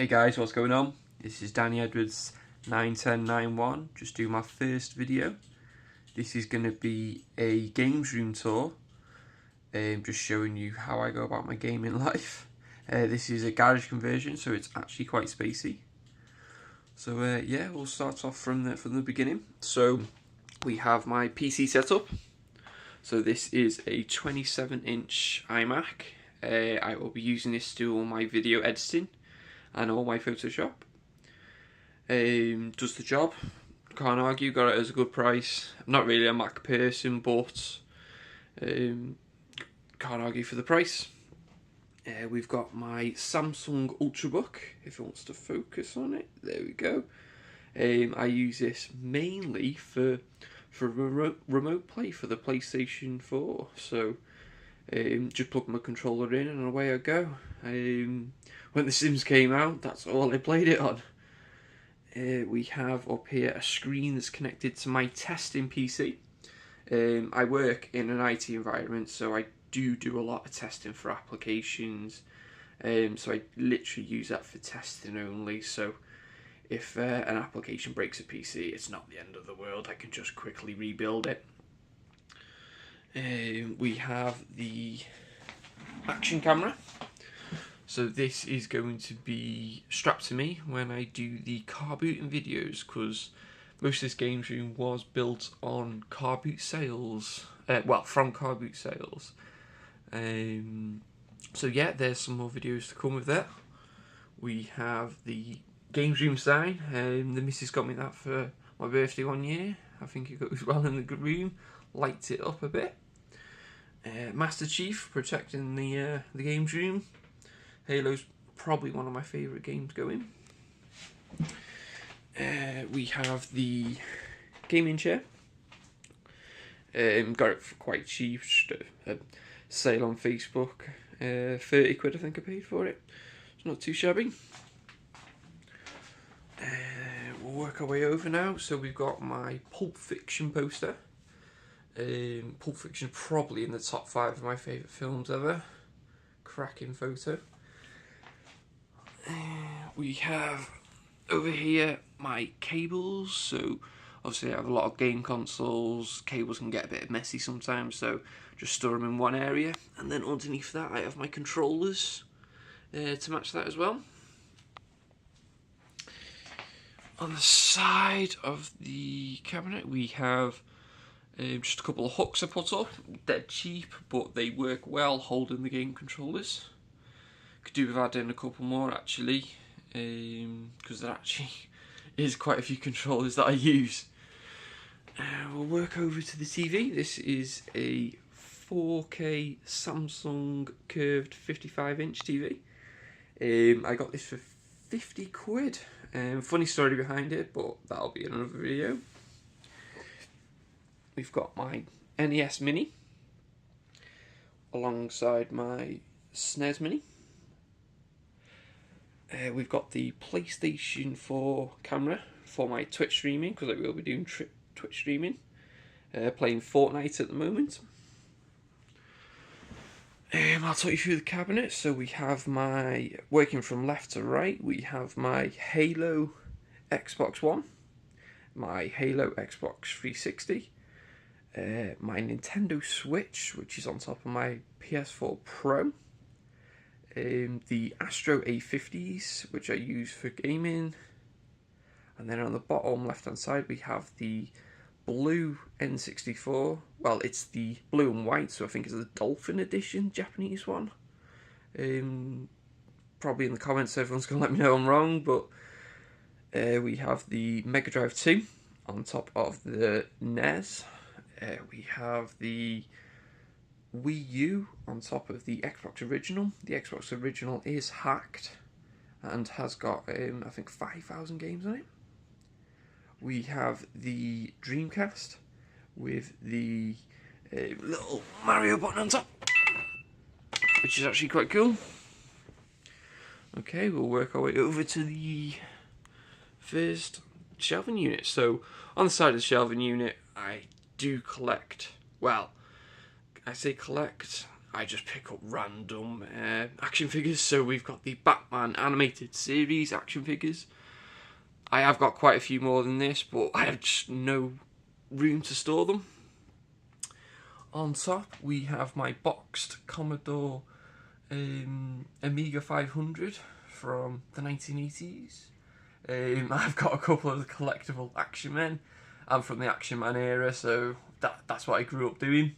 Hey guys, what's going on? This is Danny Edwards 91091, just doing my first video. This is going to be a games room tour, just showing you how I go about my gaming life. This is a garage conversion, so it's actually quite spacey. So yeah, we'll start off from the beginning. So we have my PC setup. So this is a 27-inch iMac. I will be using this to do all my video editing and all my Photoshop. Does the job, can't argue, got it as a good price. I'm not really a Mac person, but can't argue for the price. We've got my Samsung Ultrabook, if it wants to focus on it, there we go. I use this mainly for remote play for the PlayStation 4, so just plug my controller in and away I go. When The Sims came out, that's all I played it on. We have up here a screen that's connected to my testing PC. I work in an IT environment, so I do a lot of testing for applications. So I literally use that for testing only. So if an application breaks a PC, it's not the end of the world. I can just quickly rebuild it. We have the action camera. So this is going to be strapped to me when I do the car booting videos, because most of this games room was built on car boot sales. From car boot sales. So yeah, there's some more videos to come with that. We have the games room sign. The missus got me that for my birthday one year. I think it goes well in the room. Lights it up a bit. Master Chief protecting the games room. Halo's probably one of my favourite games going. We have the gaming chair. Got it for quite cheap, just a sale on Facebook. 30 quid I think I paid for it. It's not too shabby. We'll work our way over now. So we've got my Pulp Fiction poster. Pulp Fiction probably in the top 5 of my favourite films ever. Cracking photo. We have over here my cables. So obviously I have a lot of game consoles. Cables can get a bit messy sometimes, so just store them in one area. And then underneath that I have my controllers to match that as well. On the side of the cabinet we have just a couple of hooks I put up. They're cheap, but they work well holding the game controllers. Could do with adding a couple more actually, because there actually is quite a few controllers that I use. We'll work over to the TV. This is a 4K Samsung curved 55-inch TV. I got this for 50 quid. Funny story behind it, but that'll be in another video. We've got my NES Mini alongside my SNES Mini. We've got the PlayStation 4 camera for my Twitch streaming, because I will be doing Twitch streaming. Playing Fortnite at the moment. I'll talk you through the cabinet. So we have my, working from left to right, we have my Halo Xbox One, my Halo Xbox 360, my Nintendo Switch, which is on top of my PS4 Pro, the Astro A50s, which I use for gaming, and then on the bottom left hand side we have the blue N64. Well, it's the blue and white, so I think it's the Dolphin edition, Japanese one. Probably in the comments everyone's going to let me know I'm wrong, but we have the Mega Drive 2 on top of the NES. We have the Wii U on top of the Xbox Original. The Xbox Original is hacked and has got, I think, 5,000 games on it. We have the Dreamcast with the little Mario button on top, which is actually quite cool. Okay, we'll work our way over to the first shelving unit. So on the side of the shelving unit, I do collect, well, I say collect, I just pick up random action figures. So we've got the Batman animated series action figures. I have got quite a few more than this, but I have just no room to store them. On top, we have my boxed Commodore Amiga 500 from the 1980s. I've got a couple of the collectible Action Men. I'm from the Action Man era, so that's what I grew up doing.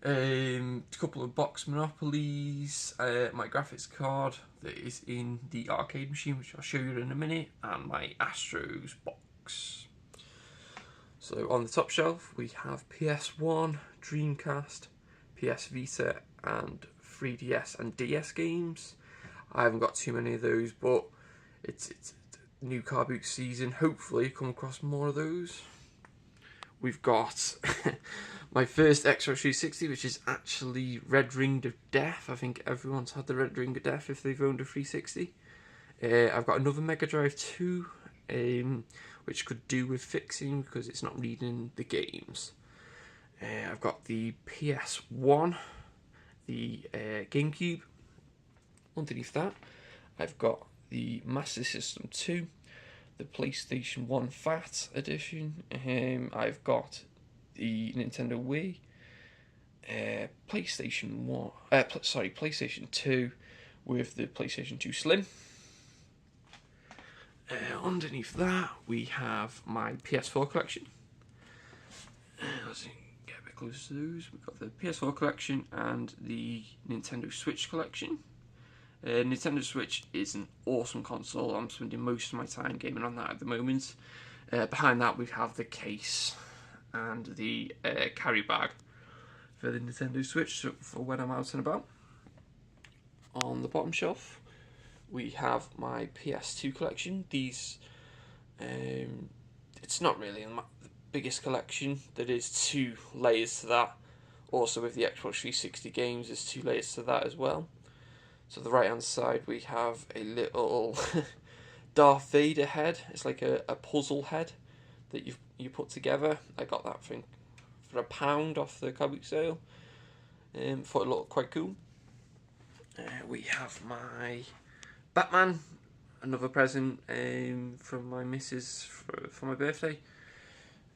A couple of box Monopolies, my graphics card that is in the arcade machine, which I'll show you in a minute, and my Astros box. So on the top shelf we have PS1, Dreamcast, PS Vita and 3DS and DS games. I haven't got too many of those, but it's new car boot season. Hopefully come across more of those. We've got my first Xbox 360, which is actually Red Ring of Death. I think everyone's had the Red Ring of Death if they've owned a 360. I've got another Mega Drive 2, which could do with fixing because it's not reading the games. I've got the PS1, the GameCube. Underneath that, I've got the Master System 2, the PlayStation 1 Fat Edition. I've got the Nintendo Wii, PlayStation 2 with the PlayStation 2 Slim. Underneath that, we have my PS4 collection. Let's get a bit closer to those. We've got the PS4 collection and the Nintendo Switch collection. Nintendo Switch is an awesome console. I'm spending most of my time gaming on that at the moment. Behind that, we have the case and the carry bag for the Nintendo Switch, so for when I'm out and about. On the bottom shelf, we have my PS2 collection. These, it's not really the biggest collection. There is 2 layers to that. Also with the Xbox 360 games, there's 2 layers to that as well. So the right hand side we have a little Darth Vader head. It's like a puzzle head that you put together. I got that thing for £1 off the comic sale. Thought it looked quite cool. We have my Batman, another present from my missus for my birthday.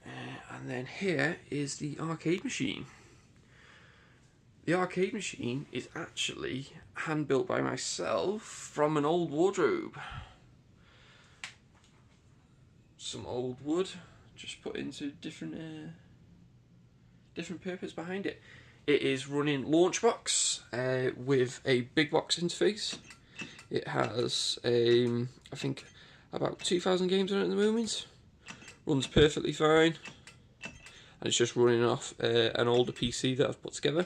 And then here is the arcade machine. The arcade machine is actually hand built by myself from an old wardrobe. Some old wood, just put into different purpose behind it. It is running Launchbox with a big box interface. It has I think about 2,000 games on it at the moment. Runs perfectly fine, and it's just running off an older PC that I've put together.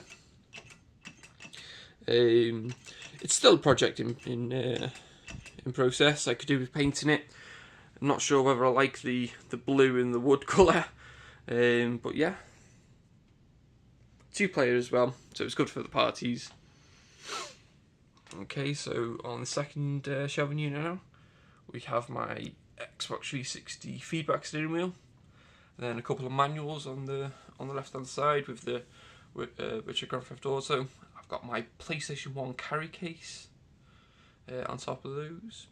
It's still a project in process. I could do with painting it. I'm not sure whether I like the blue and the wood colour, but yeah. 2-player as well, so it's good for the parties. Okay, so on the second shelving unit now, we have my Xbox 360 feedback steering wheel, and then a couple of manuals on the left hand side with the Witcher Grand Theft Auto. I've got my PlayStation 1 carry case on top of those.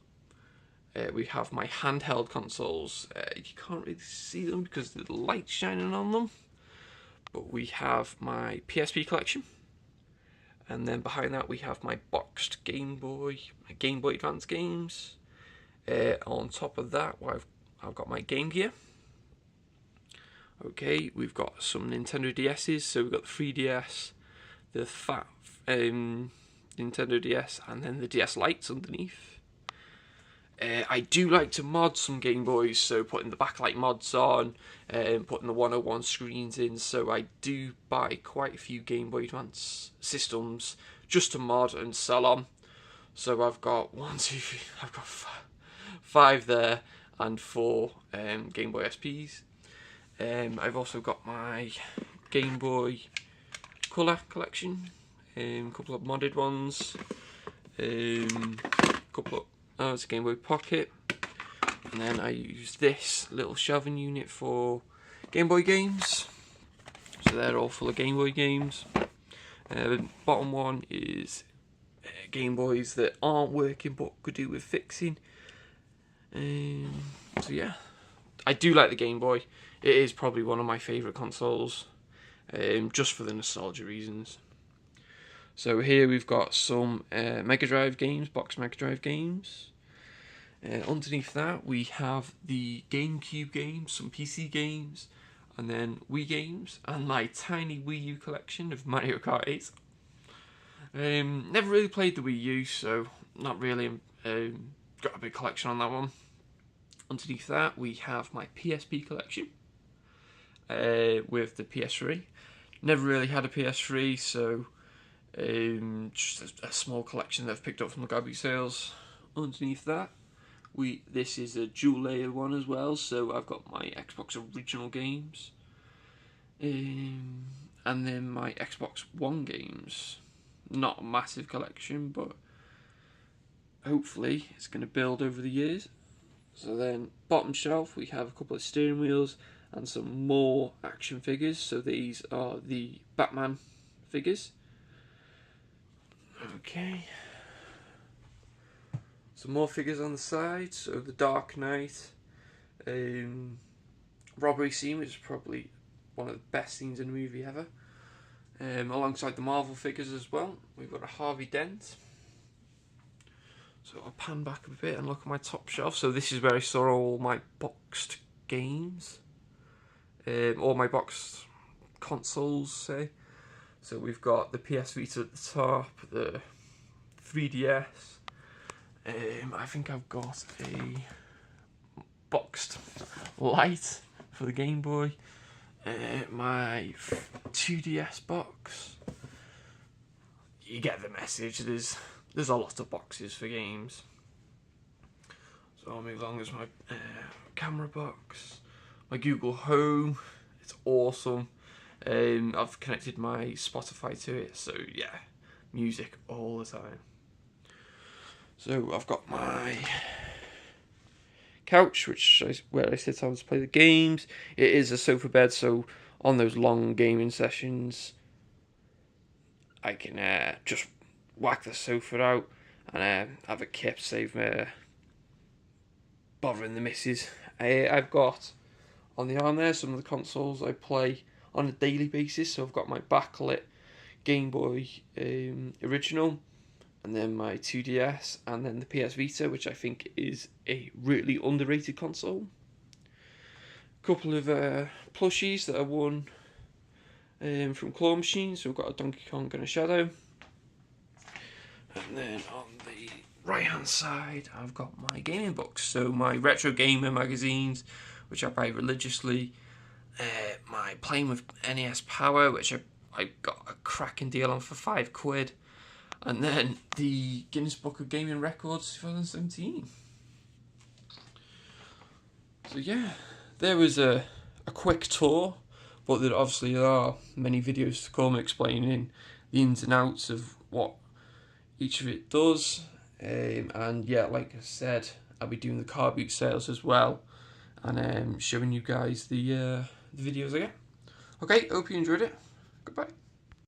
We have my handheld consoles. You can't really see them because the light's shining on them, but we have my PSP collection, and then behind that we have my boxed Game Boy Advance games. On top of that, I've got my Game Gear. Okay, we've got some Nintendo DS's, so we've got the 3DS, the fat Nintendo DS, and then the DS Lites underneath. I do like to mod some Game Boys, so putting the backlight mods on, putting the 101 screens in, so I do buy quite a few Game Boy Advance systems just to mod and sell on. So I've got 5 there and 4 Game Boy SPs. I've also got my Game Boy Color collection, a couple of modded ones, it's a Game Boy Pocket, and then I use this little shelving unit for Game Boy games, so they're all full of Game Boy games. The bottom one is Game Boys that aren't working but could do with fixing. So yeah, I do like the Game Boy. It is probably one of my favourite consoles, just for the nostalgia reasons. So here we've got some Mega Drive games, box Mega Drive games. Underneath that we have the GameCube games, some PC games, and then Wii games, and my tiny Wii U collection of Mario Kart 8. Never really played the Wii U, so not really got a big collection on that one. Underneath that we have my PSP collection with the PS3. Never really had a PS3, so just a small collection that I've picked up from the garbage sales. Underneath that, this is a dual layer one as well, so I've got my Xbox original games, and then my Xbox One games. Not a massive collection, but hopefully it's going to build over the years. So then, bottom shelf, we have a couple of steering wheels and some more action figures. So these are the Batman figures. Okay. Some more figures on the side. So the Dark Knight robbery scene, which is probably one of the best scenes in a movie ever. Alongside the Marvel figures as well, we've got a Harvey Dent. So I'll pan back a bit and look at my top shelf. So this is where I saw all my boxed games, all my boxed consoles, say. So we've got the PS Vita at the top, the 3DS. I think I've got a boxed light for the Game Boy. My 2DS box. You get the message. There's a lot of boxes for games. So I'll move along. There's my camera box, my Google Home. It's awesome. I've connected my Spotify to it, so yeah, music all the time. So I've got my couch, where I sit on to play the games. It is a sofa bed, so on those long gaming sessions, I can just whack the sofa out and have a kip, save bothering the missus. I've got on the arm there some of the consoles I play on a daily basis. So I've got my backlit Game Boy original, and then my 2DS, and then the PS Vita, which I think is a really underrated console. A couple of plushies that I won from Claw Machines. So we've got a Donkey Kong and a Shadow. And then on the right hand side, I've got my gaming books. So my Retro Gamer magazines, which I buy religiously. My Playing with NES Power, which I got a cracking deal on for £5. And then the Guinness Book of Gaming Records 2017. So yeah, there was a quick tour, but there obviously are many videos to come explaining the ins and outs of what each of it does. And yeah, like I said, I'll be doing the car boot sales as well, and showing you guys the videos I get. Okay, hope you enjoyed it. Goodbye.